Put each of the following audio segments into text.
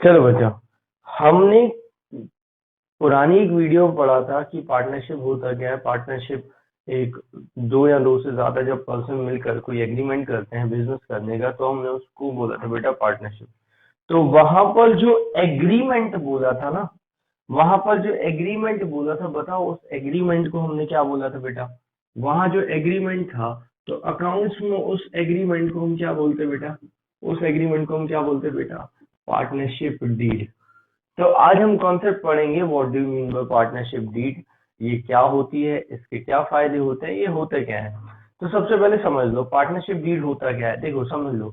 चलो बच्चों, हमने पुरानी एक वीडियो में पढ़ा था कि पार्टनरशिप होता क्या है। पार्टनरशिप एक दो या दो से ज्यादा जब पर्सन मिलकर कोई एग्रीमेंट करते हैं बिजनेस करने का, तो हमने उसको बोला था बेटा पार्टनरशिप। तो वहां पर जो एग्रीमेंट बोला था ना, वहां पर जो एग्रीमेंट बोला था, बताओ उस एग्रीमेंट को हमने क्या बोला था बेटा। वहां जो एग्रीमेंट था, तो अकाउंट्स में उस एग्रीमेंट को हम क्या बोलते बेटा, उस एग्रीमेंट को हम क्या बोलते बेटा, पार्टनरशिप डीड। तो आज हम कॉन्सेप्ट पढ़ेंगे what do you mean by partnership deed. ये क्या होती है, इसके क्या फायदे होते हैं, ये होता क्या है। तो सबसे पहले समझ लो पार्टनरशिप डीड होता क्या है। देखो समझ लो,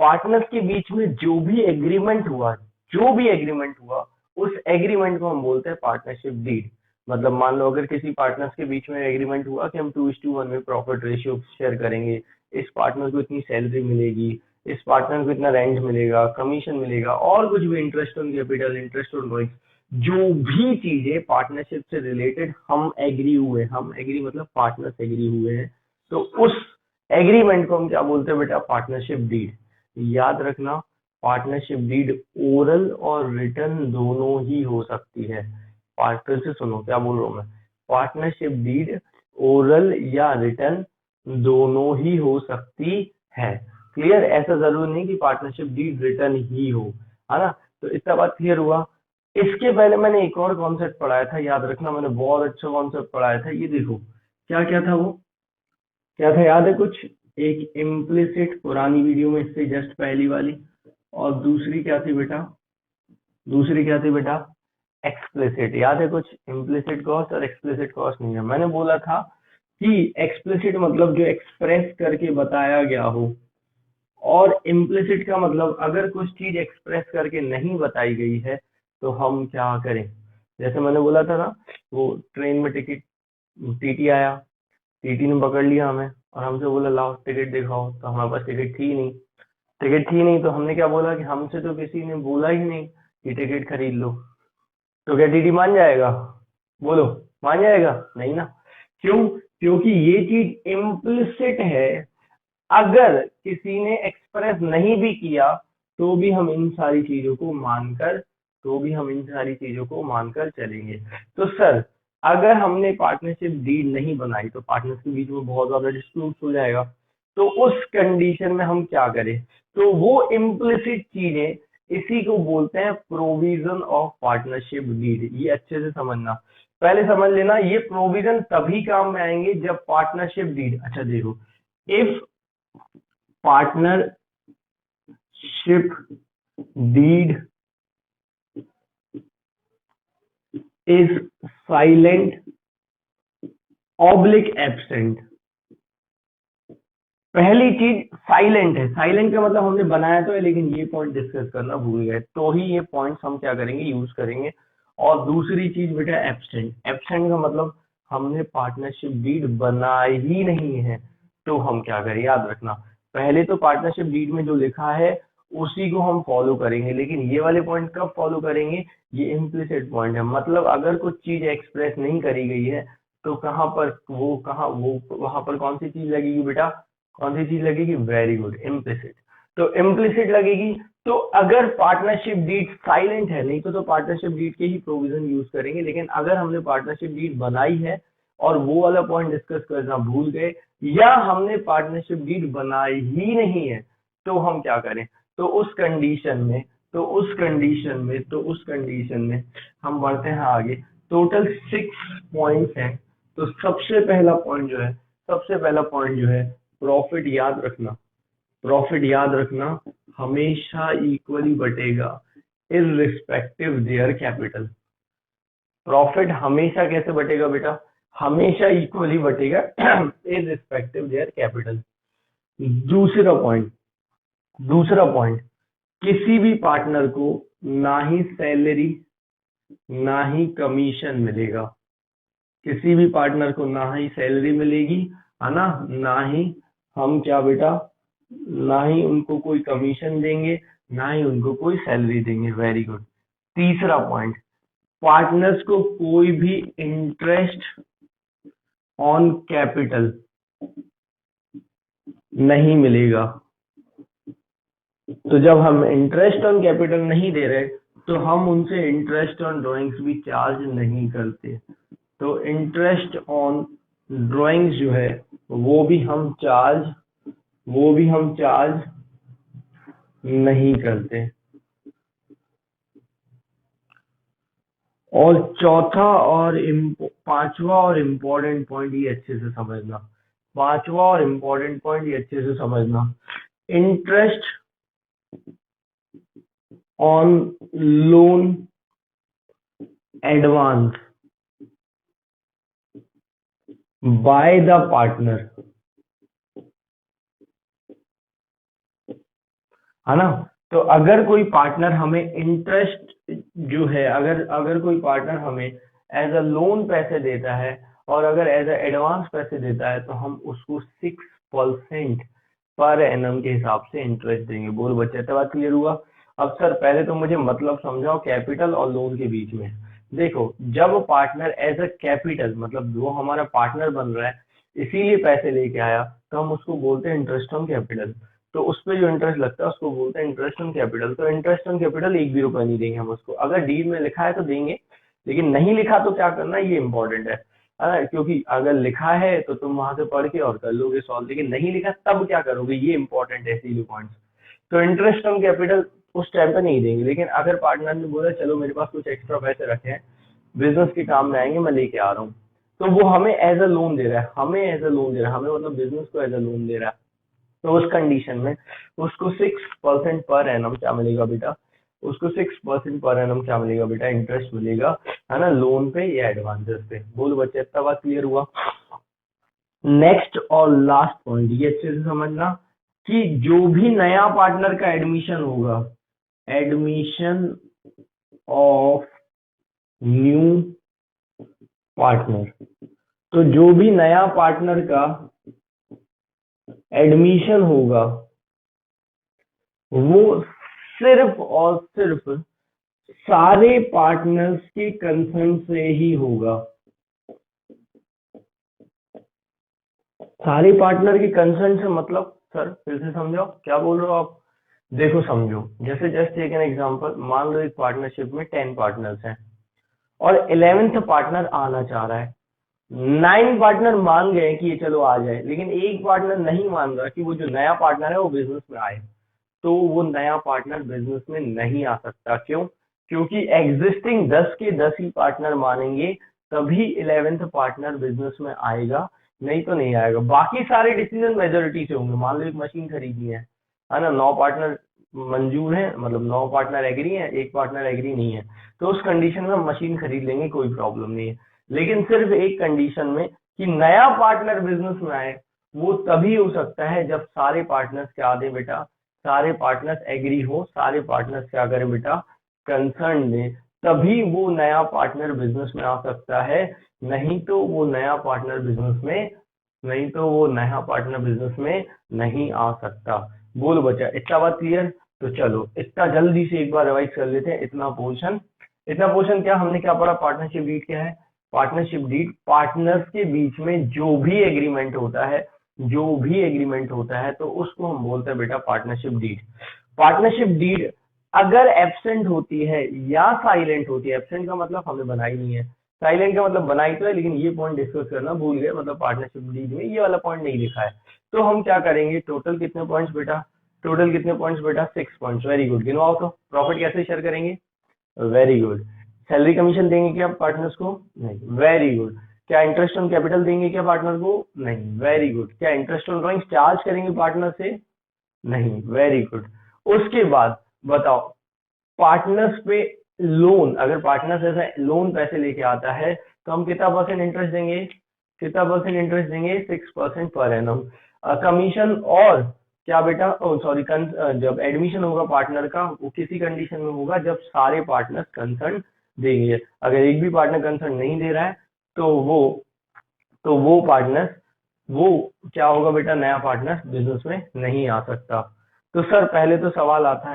पार्टनर्स के बीच में जो भी एग्रीमेंट हुआ, उस एग्रीमेंट को हम बोलते हैं पार्टनरशिप डीड। मतलब मान लो अगर किसी पार्टनर्स के बीच में एग्रीमेंट हुआ कि हम 2:1 में प्रॉफिट रेशियो शेयर करेंगे, इस पार्टनर को इतनी सैलरी मिलेगी, इस पार्टनर को इतना रेंट मिलेगा, कमीशन मिलेगा, और कुछ भी, interest on capital, interest on going, जो भी चीजें पार्टनरशिप से रिलेटेड हम एग्री हुए, हम एग्री मतलब पार्टनर्स एग्री हुए हैं, तो उस एग्रीमेंट को हम क्या बोलते हैं बेटा, पार्टनरशिप डीड। याद रखना, पार्टनरशिप डीड ओरल और रिटर्न दोनों ही हो सकती है। फिर से सुनो क्या बोल रहा हूं मैं। पार्टनरशिप डीड ओरल या रिटर्न दोनों ही हो सकती है। क्लियर, ऐसा जरूरी नहीं कि पार्टनरशिप डीड रिटर्न ही हो, है ना। तो इतना बात क्लियर हुआ। इसके पहले मैंने एक और कॉन्सेप्ट पढ़ाया था, याद रखना, मैंने बहुत अच्छा कॉन्सेप्ट पढ़ाया था। ये देखो क्या क्या था वो, क्या था याद है कुछ। एक इम्प्लिसिट, पुरानी वीडियो में इससे जस्ट पहली वाली, और दूसरी क्या थी बेटा, दूसरी क्या थी बेटा, एक्सप्लिसिट। याद है कुछ, इम्प्लिसिट कॉस्ट और एक्सप्लिसिट कॉस्ट नहीं है। मैंने बोला था कि एक्सप्लिसिट मतलब जो एक्सप्रेस करके बताया गया हो, और इम्प्लिसिट का मतलब अगर कुछ चीज एक्सप्रेस करके नहीं बताई गई है तो हम क्या करें। जैसे मैंने बोला था ना, वो ट्रेन में टिकट, टीटी आया, टीटी ने पकड़ लिया हमें और हमसे बोला लाओ टिकट दिखाओ, तो हमारे पास टिकट थी नहीं। टिकट थी नहीं तो हमने क्या बोला कि हमसे तो किसी ने बोला ही नहीं कि टिकट खरीद लो। तो क्या टीटी मान जाएगा, बोलो, मान जाएगा नहीं ना। क्यों, क्योंकि ये चीज इम्प्लिसिट है। अगर किसी ने एक्सप्रेस नहीं भी किया तो भी हम इन सारी चीजों को मानकर, चलेंगे। तो सर, अगर हमने पार्टनरशिप डीड नहीं बनाई तो पार्टनर्स के बीच में बहुत ज्यादा डिस्प्यूट हो जाएगा। तो उस कंडीशन में हम क्या करें, तो वो इम्प्लिसिट चीजें, इसी को बोलते हैं प्रोविजन ऑफ पार्टनरशिप डीड। ये अच्छे से समझना, पहले समझ लेना, ये प्रोविजन तभी काम में आएंगे जब पार्टनरशिप डीड, अच्छा देखो, if partnership deed is silent oblique absent. पहली चीज साइलेंट है, साइलेंट का मतलब हमने बनाया तो है लेकिन ये पॉइंट डिस्कस करना भूल गए, तो ही ये पॉइंट्स हम क्या करेंगे, यूज करेंगे। और दूसरी चीज बेटा एब्सेंट, एब्सेंट का मतलब हमने पार्टनरशिप डीड बनाई ही नहीं है, तो हम क्या करें, याद रखना। पहले तो पार्टनरशिप डीड में जो लिखा है उसी को हम फॉलो करेंगे, लेकिन ये वाले पॉइंट कब फॉलो करेंगे, ये इम्प्लिसिट पॉइंट है। मतलब अगर कुछ चीज एक्सप्रेस नहीं करी गई है तो कहाँ पर वो, कहाँ वो, वहां पर कौन सी चीज लगेगी बेटा, कौन सी चीज लगेगी, वेरी गुड, इम्प्लिसिट। तो इम्प्लिसिट लगेगी। तो अगर पार्टनरशिप डीड साइलेंट है, नहीं तो पार्टनरशिप डीड के ही प्रोविजन यूज करेंगे, लेकिन अगर हमने पार्टनरशिप डीड बनाई है और वो वाला पॉइंट डिस्कस करना भूल गए, या हमने पार्टनरशिप डीड बनाई ही नहीं है, तो हम क्या करें, तो उस कंडीशन में, हम बढ़ते हैं आगे। टोटल 6 पॉइंट्स हैं। तो सबसे पहला पॉइंट जो है, प्रॉफिट याद रखना, प्रॉफिट याद रखना, हमेशा इक्वली बटेगा इररिस्पेक्टिव देयर कैपिटल। प्रॉफिट हमेशा कैसे बटेगा बेटा, हमेशा इक्वली बटेगा इररिस्पेक्टिव देयर कैपिटल। दूसरा पॉइंट, दूसरा पॉइंट, किसी भी पार्टनर को ना ही सैलरी ना ही कमीशन मिलेगा, किसी भी पार्टनर को ना ही सैलरी मिलेगी, है ना, ना ही हम क्या बेटा, ना ही उनको कोई कमीशन देंगे, ना ही उनको कोई सैलरी देंगे। Very good. तीसरा पॉइंट, पार्टनर्स को कोई भी इंटरेस्ट ऑन कैपिटल नहीं मिलेगा। तो जब हम इंटरेस्ट ऑन कैपिटल नहीं दे रहे तो हम उनसे इंटरेस्ट ऑन ड्राइंग्स भी चार्ज नहीं करते। तो इंटरेस्ट ऑन ड्राइंग्स जो है वो भी हम चार्ज नहीं करते। और चौथा और पांचवा और इम्पोर्टेंट पॉइंट ये अच्छे से समझना, पांचवा और इम्पोर्टेंट पॉइंट ये अच्छे से समझना, interest on loan advance by the partner, है ना। तो अगर कोई पार्टनर हमें इंटरेस्ट जो है, अगर अगर कोई पार्टनर हमें एज अ लोन पैसे देता है और अगर एज अ एडवांस पैसे देता है तो हम उसको 6% पर एनम के हिसाब से इंटरेस्ट देंगे। बोल बच्चे, इतना बात क्लियर हुआ। अब सर पहले तो मुझे मतलब समझाओ कैपिटल और लोन के बीच में। देखो, जब पार्टनर एज अ कैपिटल, मतलब वो हमारा पार्टनर बन रहा है इसीलिए पैसे लेके आया, तो हम उसको बोलते हैं इंटरेस्ट ऑन कैपिटल। तो उस पे जो इंटरेस्ट लगता है उसको बोलते हैं इंटरेस्ट ऑन कैपिटल। तो इंटरेस्ट ऑन कैपिटल 1 भी रुपया नहीं देंगे हम उसको। अगर डील में लिखा है तो देंगे, लेकिन नहीं लिखा तो क्या करना ये इंपॉर्टेंट है। क्योंकि अगर लिखा है तो तुम वहां से पढ़ के और कर लोगे सॉल्व, लेकिन नहीं लिखा तब क्या करोगे, ये इंपॉर्टेंट है इसीलिए पॉइंट्स। तो इंटरेस्ट ऑन कैपिटल उस टाइम पे नहीं देंगे, लेकिन अगर पार्टनर ने बोला चलो मेरे पास कुछ एक्स्ट्रा पैसे रखे हैं, बिजनेस के काम में आएंगे, मैं लेके आ रहा हूँ, तो वो हमें एज अ लोन दे रहा है, हमें मतलब बिजनेस को एज अ लोन दे रहा है। तो उस कंडीशन में उसको 6% पर एनम क्या मिलेगा बेटा, उसको 6% पर एनम क्या मिलेगा बेटा, इंटरेस्ट मिलेगा, है ना, लोन पे या एडवांसेस पे। बोलो बच्चे, इतना बात क्लियर हुआ। नेक्स्ट और लास्ट पॉइंट ये अच्छे से समझना कि जो भी नया पार्टनर का एडमिशन होगा, एडमिशन ऑफ न्यू पार्टनर, तो जो भी नया पार्टनर का एडमिशन होगा वो सिर्फ और सिर्फ सारे पार्टनर्स के कंसर्न से ही होगा। सारे पार्टनर के कंसर्न से मतलब सर फिर से समझाओ क्या बोल रहे हो आप। देखो समझो, जैसे जस्ट टेक एन एग्जांपल, मान लो एक पार्टनरशिप में 10 पार्टनर्स हैं और 11th पार्टनर आना चाह रहा है। 9 पार्टनर मान गए कि ये चलो आ जाए, लेकिन एक पार्टनर नहीं मान रहा कि वो जो नया पार्टनर है वो बिजनेस में आए। तो वो नया पार्टनर बिजनेस में नहीं आ सकता। क्यों? क्योंकि एग्जिस्टिंग 10 के 10 ही पार्टनर मानेंगे, तभी 11th पार्टनर बिजनेस में आएगा, नहीं तो नहीं आएगा। बाकी सारे डिसीजन मेजोरिटी से होंगे। मान लो एक मशीन खरीदनी है ना, 9 पार्टनर मंजूर है, मतलब 9 पार्टनर एग्री है, एक पार्टनर एग्री नहीं है, तो उस कंडीशन में हम मशीन खरीद लेंगे, कोई प्रॉब्लम नहीं है। लेकिन सिर्फ एक कंडीशन में कि नया पार्टनर बिजनेस में आए, वो तभी हो सकता है जब सारे पार्टनर्स क्या दे बेटा, सारे पार्टनर्स एग्री हो, सारे पार्टनर्स क्या करें बेटा, कंसर्न दें, तभी वो नया पार्टनर बिजनेस में आ सकता है। नहीं तो वो नया पार्टनर बिजनेस में नहीं तो वो नया पार्टनर बिजनेस में नहीं आ सकता। बोलो बच्चा, इतना बात क्लियर। तो चलो इतना जल्दी से एक बार रिवाइज कर लेते हैं। इतना पोर्शन क्या हमने क्या पढ़ा, पार्टनरशिप डीड क्या है। पार्टनरशिप डीड पार्टनर्स के बीच में जो भी एग्रीमेंट होता है तो उसको हम बोलते हैं बेटा पार्टनरशिप डीड। पार्टनरशिप डीड अगर एब्सेंट होती है या साइलेंट होती है, एब्सेंट का मतलब हमें बनाई नहीं है, साइलेंट का मतलब बनाई तो है, लेकिन ये पॉइंट डिस्कस करना भूल गए, मतलब पार्टनरशिप डीड में ये वाला पॉइंट नहीं लिखा है। तो हम क्या करेंगे, टोटल कितने पॉइंट्स बेटा, 6 पॉइंट्स। वेरी गुड, गिनवाओ तो। प्रॉफिट कैसे शेयर करेंगे, वेरी गुड। सैलरी कमीशन देंगे क्या पार्टनर्स को, नहीं, वेरी गुड। क्या इंटरेस्ट ऑन कैपिटल देंगे क्या पार्टनर को, नहीं, वेरी गुड। क्या इंटरेस्ट ऑन ड्राइंग चार्ज करेंगे पार्टनर से, नहीं, वेरी गुड। उसके बाद बताओ, पार्टनर्स पे लोन, अगर पार्टनर्स ऐसा लोन पैसे लेके आता है तो हम कितना परसेंट इंटरेस्ट देंगे, 6% पर एनम। कमीशन और क्या बेटा, ओ सॉरी, जब एडमिशन होगा पार्टनर का वो किसी कंडीशन में होगा जब सारे पार्टनर्स कंसर्न देंगे। अगर एक भी पार्टनर कंसर्न नहीं दे रहा है तो वो पार्टनर, वो क्या होगा बेटा, नया पार्टनर बिजनेस में नहीं आ सकता। तो सर पहले तो सवाल आता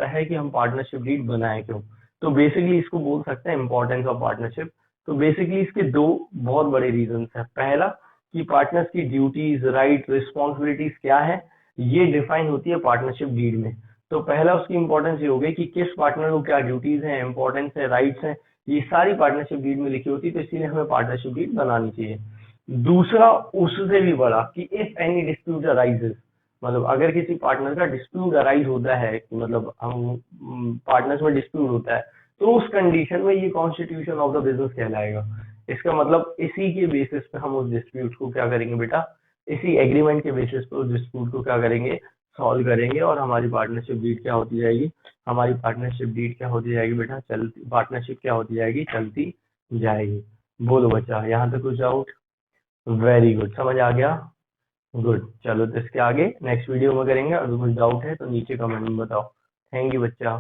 है कि हम पार्टनरशिप डीड बनाए क्यों। तो बेसिकली इसको बोल सकते हैं इंपॉर्टेंस ऑफ पार्टनरशिप। तो बेसिकली इसके दो बहुत बड़े रीजंस है। पहला कि पार्टनर्स की ड्यूटीज, राइट, रिस्पॉन्सिबिलिटीज क्या है, ये डिफाइन होती है पार्टनरशिप डीड में। तो पहला उसकी इंपॉर्टेंस ये हो गई कि किस पार्टनर को क्या ड्यूटीज हैं, इंपॉर्टेंस है, राइट्स हैं, ये सारी पार्टनरशिप डीड में लिखी होती है, तो इसीलिए हमें पार्टनरशिप डीड बनानी चाहिए। दूसरा उससे भी बड़ा कि इफ एनी डिस्प्यूट अराइजेस, मतलब अगर किसी पार्टनर का डिस्प्यूट अराइज होता है, कि मतलब हम पार्टनर्स में डिस्प्यूट होता है, तो उस कंडीशन में ये कॉन्स्टिट्यूशन ऑफ द बिजनेस कहलाएगा। इसका मतलब इसी के बेसिस पे हम उस डिस्प्यूट को क्या करेंगे बेटा, इसी एग्रीमेंट के बेसिस पे उस डिस्प्यूट को क्या करेंगे, सॉल्व करेंगे, और हमारी पार्टनरशिप डीड क्या होती जाएगी, हमारी पार्टनरशिप डीड क्या होती जाएगी बेटा, चलती पार्टनरशिप क्या होती जाएगी, चलती जाएगी। बोलो बच्चा, यहाँ तक कुछ डाउट? वेरी गुड, समझ आ गया। गुड, चलो तो इसके आगे नेक्स्ट वीडियो में करेंगे। अगर कुछ डाउट है तो नीचे कमेंट में बताओ। थैंक यू बच्चा।